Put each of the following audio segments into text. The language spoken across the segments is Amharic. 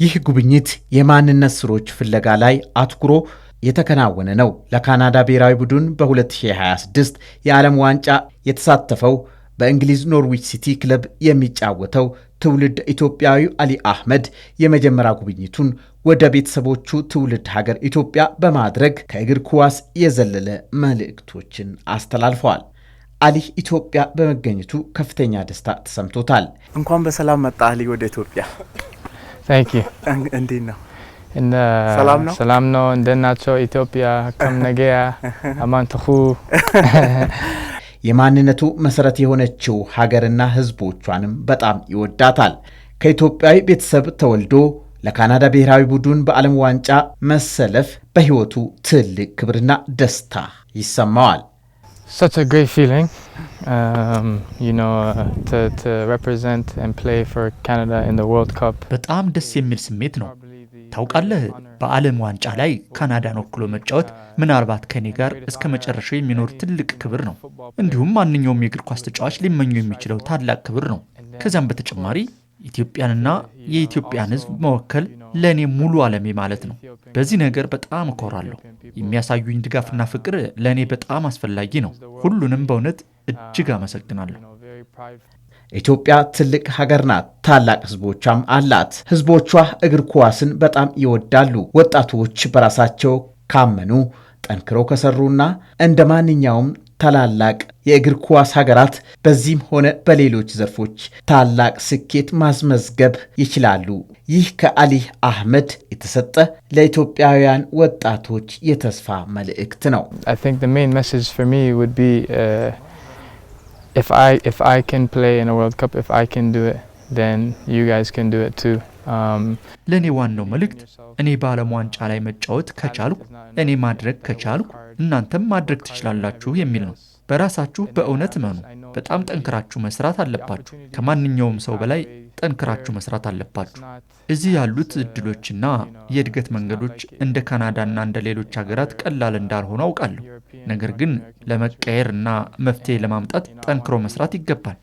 ይህ ጉብኝት የማንነት ስሮች ፍለጋ ላይ አትኩሮ የተከናወነ ነው። ለካናዳ ብሔራዊ ቡድን በ2026 የዓለም ዋንጫ የተሳተፈው በእንግሊዝ ኖርዊች ሲቲ ክለብ የሚጫወተው ትውልድ ኢትዮጵያዊ አሊ አህመድ የመጀመሪያ ጉብኝቱን ወደ ቤተሰቦቹ ትውልድ ሀገር ኢትዮጵያ በማድረግ ከእግር ኳስ የዘለለ መልእክቶችን አስተላልፈዋል። አሊ ኢትዮጵያ በመገኘቱ ከፍተኛ ደስታ ተሰምቶታል። እንኳን በሰላም መጣ አሊ ወደ ኢትዮጵያ። Thank you. እንዴት ነው? ሰላም ነው። እንደናቸው ኢትዮጵያ ከምነገያ አማንተኹ የማንነቱ መሰረት የሆነችው ሀገርና ህዝቦቿንም በጣም ይወዳታል። ከኢትዮጵያዊ ቤተሰብ ተወልዶ ለካናዳ ብሔራዊ ቡድን በዓለም ዋንጫ መሰለፍ በህይወቱ ትልቅ ክብርና ደስታ ይሰማዋል። Such a great feeling, to represent and play for Canada in the World Cup. በጣም ደስ የሚል ስሜት ነው። ታውቃለህ፣ በዓለም ዋንጫ ላይ ካናዳን ወክሎ መጫወት ምናልባት ከኔ ጋር እስከ መጨረሻው የሚኖር ትልቅ ክብር ነው። እንዲሁም ማንኛውም የእግር ኳስ ተጫዋች ሊመኘው የሚችለው ታላቅ ክብር ነው። ከዚያም በተጨማሪ ኢትዮጵያንና የኢትዮጵያን ሕዝብ መወከል ለእኔ ሙሉ ዓለሜ ማለት ነው። በዚህ ነገር በጣም እኮራለሁ። የሚያሳዩኝ ድጋፍና ፍቅር ለእኔ በጣም አስፈላጊ ነው። ሁሉንም በእውነት እጅግ አመሰግናለሁ። ኢትዮጵያ ትልቅ ሀገር ናት። ታላቅ ህዝቦቿም አላት። ህዝቦቿ እግር ኳስን በጣም ይወዳሉ። ወጣቶች በራሳቸው ካመኑ፣ ጠንክረው ከሰሩና እንደ ማንኛውም ታላላቅ የእግር ኳስ ሀገራት በዚህም ሆነ በሌሎች ዘርፎች ታላቅ ስኬት ማስመዝገብ ይችላሉ። ይህ ከአሊ አህመድ የተሰጠ ለኢትዮጵያውያን ወጣቶች የተስፋ መልእክት ነው። I think the main message for me would be if I can play in a World Cup, if I can do it, then you guys can do it too. ለእኔ ዋናው መልእክት እኔ በዓለም ዋንጫ ላይ መጫወት ከቻልኩ፣ እኔ ማድረግ ከቻልኩ እናንተም ማድረግ ትችላላችሁ የሚል ነው። በራሳችሁ በእውነት እመኑ። በጣም ጠንክራችሁ መስራት አለባችሁ። ከማንኛውም ሰው በላይ ጠንክራችሁ መስራት አለባችሁ። እዚህ ያሉት እድሎችና የእድገት መንገዶች እንደ ካናዳና እንደ ሌሎች ሀገራት ቀላል እንዳልሆኑ አውቃለሁ። ነገር ግን ለመቀየርና መፍትሄ ለማምጣት ጠንክሮ መስራት ይገባል።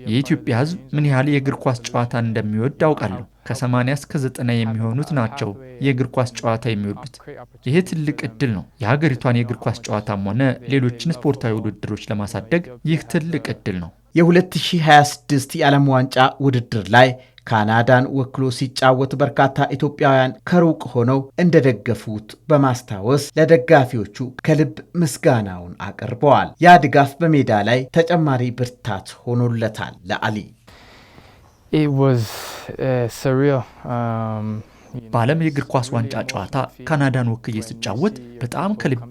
የኢትዮጵያ ሕዝብ ምን ያህል የእግር ኳስ ጨዋታ እንደሚወድ አውቃለሁ። ከ80 እስከ 90 የሚሆኑት ናቸው የእግር ኳስ ጨዋታ የሚወዱት። ይሄ ትልቅ እድል ነው። የሀገሪቷን የእግር ኳስ ጨዋታም ሆነ ሌሎችን ስፖርታዊ ውድድሮች ለማሳደግ ይህ ትልቅ እድል ነው። የ2026 የዓለም ዋንጫ ውድድር ላይ ካናዳን ወክሎ ሲጫወት በርካታ ኢትዮጵያውያን ከሩቅ ሆነው እንደደገፉት በማስታወስ ለደጋፊዎቹ ከልብ ምስጋናውን አቅርበዋል። ያ ድጋፍ በሜዳ ላይ ተጨማሪ ብርታት ሆኖለታል። ለአሊ It was surreal. በዓለም የእግር ኳስ ዋንጫ ጨዋታ ካናዳን ወክዬ ስጫወት በጣም ከልቤ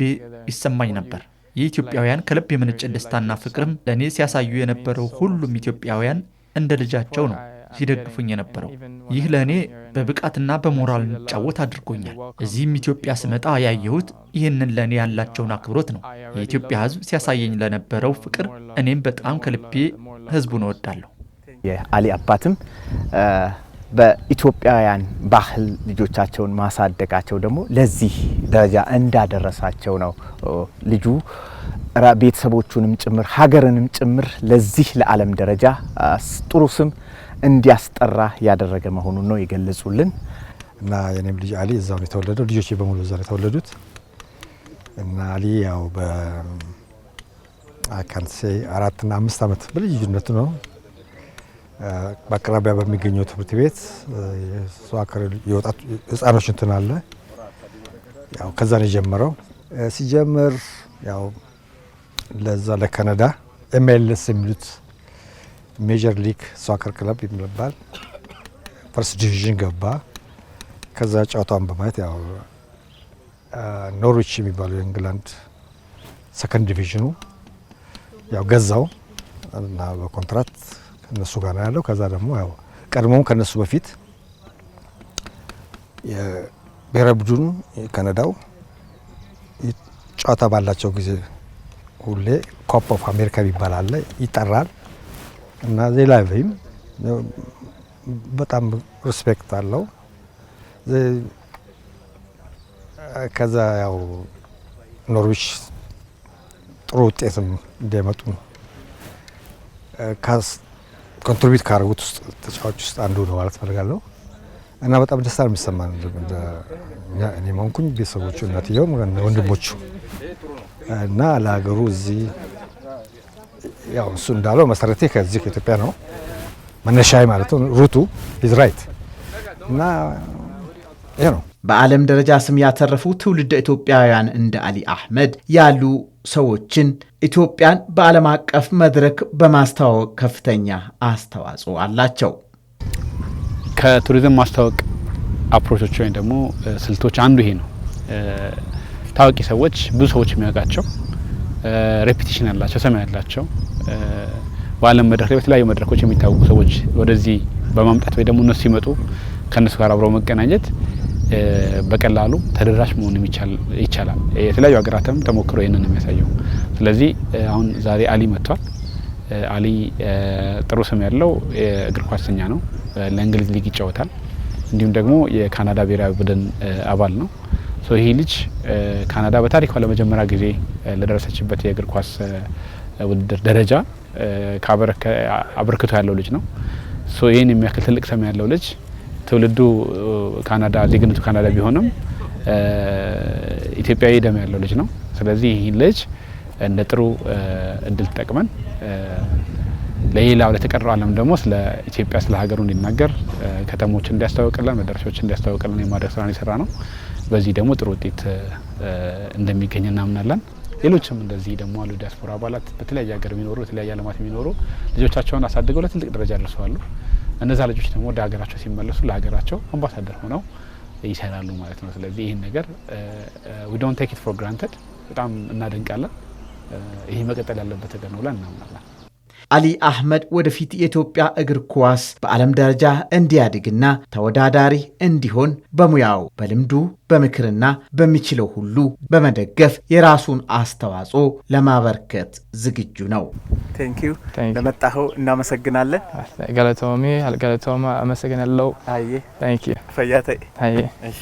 ይሰማኝ ነበር። የኢትዮጵያውያን ከልብ የመነጨ ደስታና ፍቅርም ለእኔ ሲያሳዩ የነበረው ሁሉም ኢትዮጵያውያን እንደ ልጃቸው ነው ሲደግፉኝ የነበረው። ይህ ለእኔ በብቃትና በሞራል እንጫወት አድርጎኛል። እዚህም ኢትዮጵያ ስመጣ ያየሁት ይህንን ለእኔ ያላቸውን አክብሮት ነው። የኢትዮጵያ ሕዝብ ሲያሳየኝ ለነበረው ፍቅር እኔም በጣም ከልቤ ሕዝቡን እወዳለሁ። የአሊ አባትም በኢትዮጵያውያን ባህል ልጆቻቸውን ማሳደጋቸው ደግሞ ለዚህ ደረጃ እንዳደረሳቸው ነው። ልጁ ቤተሰቦቹንም ጭምር ሀገርንም ጭምር ለዚህ ለዓለም ደረጃ ጥሩ ስም እንዲያስጠራ ያደረገ መሆኑን ነው የገለጹልን። እና የኔም ልጅ አሊ እዛው ነው የተወለደው። ልጆቼ በሙሉ እዛው ነው የተወለዱት። እና አሊ ያው በአካንሴ 4 እና 5 ዓመት በልጅነቱ ነው በአቅራቢያ በሚገኘው ትምህርት ቤት የሷከር የወጣት ህፃኖች እንትን አለ። ያው ከዛ ነው የጀመረው። ሲጀምር ያው ለዛ ለካናዳ MLS የሚሉት ሜጀር ሊግ ሷከር ክለብ የሚባል ፈርስት ዲቪዥን ገባ። ከዛ ጨዋታውን በማየት ያው ኖርዊች የሚባለው የእንግላንድ ሰከንድ ዲቪዥኑ ያው ገዛው እና በኮንትራት ከነሱ ጋር ነው ያለው። ከዛ ደግሞ ያው ቀድሞም ከነሱ በፊት የብሔራዊ ቡድኑ ካናዳው ጨዋታ ባላቸው ጊዜ ሁሌ ኮፕ ኦፍ አሜሪካ ይባላል ይጠራል እና ዜላቪም በጣም ሪስፔክት አለው። ከዛ ያው ኖርዊች ጥሩ ውጤትም እንዲያመጡ ኮንትሪቢዩት ካደረጉት ውስጥ ተጫዋች ውስጥ አንዱ ነው ማለት ፈልጋለሁ። እና በጣም ደስታ ነው የሚሰማን እኔ ማንኩኝ ቤተሰቦቹ እናትየው ወንድሞቹ እና ለሀገሩ እዚህ ያው እሱ እንዳለው መሰረቴ ከዚህ ከኢትዮጵያ ነው መነሻዬ ማለት ነው ሩቱ ኢዝ ራይት እና ይሄ ነው። በዓለም ደረጃ ስም ያተረፉ ትውልደ ኢትዮጵያውያን እንደ አሊ አህመድ ያሉ ሰዎችን ኢትዮጵያን በዓለም አቀፍ መድረክ በማስተዋወቅ ከፍተኛ አስተዋጽኦ አላቸው። ከቱሪዝም ማስተዋወቅ አፕሮቾች ወይም ደግሞ ስልቶች አንዱ ይሄ ነው። ታዋቂ ሰዎች ብዙ ሰዎች የሚያውቃቸው ሬፒቲሽን ያላቸው ስም ያላቸው በዓለም መድረክ ላይ በተለያዩ መድረኮች የሚታወቁ ሰዎች ወደዚህ በማምጣት ወይ ደግሞ እነሱ ሲመጡ ከነሱ ጋር አብረው መገናኘት በቀላሉ ተደራሽ መሆን ይቻላል። የተለያዩ ሀገራትም ተሞክሮ ይሄንን የሚያሳየው። ስለዚህ አሁን ዛሬ አሊ መጥቷል። አሊ ጥሩ ስም ያለው የእግር ኳሰኛ ነው። ለእንግሊዝ ሊግ ይጫወታል። እንዲሁም ደግሞ የካናዳ ብሔራዊ ቡድን አባል ነው። ይሄ ልጅ ካናዳ በታሪኳ ለመጀመሪያ ጊዜ ለደረሰችበት የእግር ኳስ ውድድር ደረጃ አበርክቶ ያለው ልጅ ነው። ይሄን የሚያክል ትልቅ ስም ያለው ልጅ ትውልዱ ካናዳ ዜግነቱ ካናዳ ቢሆንም ኢትዮጵያዊ ደም ያለው ልጅ ነው። ስለዚህ ይሄን ልጅ እንደ ጥሩ እድል ተጠቅመን ለሌላው ለተቀረው ዓለም ደግሞ ስለ ኢትዮጵያ ስለ ሀገሩ እንዲናገር ከተሞችን እንዲያስተዋውቅልን መድረሻዎችን እንዲያስተዋውቅልን የማድረግ ስራ የሰራ ነው። በዚህ ደግሞ ጥሩ ውጤት እንደሚገኝ እናምናለን። ሌሎችም እንደዚህ ደግሞ አሉ ዲያስፖራ አባላት በተለያየ ሀገር የሚኖሩ በተለያየ ዓለማት የሚኖሩ ልጆቻቸውን አሳድገው ለትልቅ ደረጃ ደርሰዋል። እነዛ ልጆች ደግሞ ወደ ሀገራቸው ሲመለሱ ለሀገራቸው አምባሳደር ሆነው ይሰራሉ ማለት ነው። ስለዚህ ይህን ነገር we don't take it for granted በጣም እናደንቃለን። ይሄ መቀጠል ያለበት ነገር ነው ብለን እናምናለን። አሊ አህመድ ወደፊት የኢትዮጵያ እግር ኳስ በዓለም ደረጃ እንዲያድግና ተወዳዳሪ እንዲሆን በሙያው በልምዱ በምክርና በሚችለው ሁሉ በመደገፍ የራሱን አስተዋጽኦ ለማበርከት ዝግጁ ነው። ቴንኪዩ ለመጣኸው እናመሰግናለን። ገለቶሚ አመሰግናለሁ። አየ ታንኪዩ ፈያታይ አየ እሺ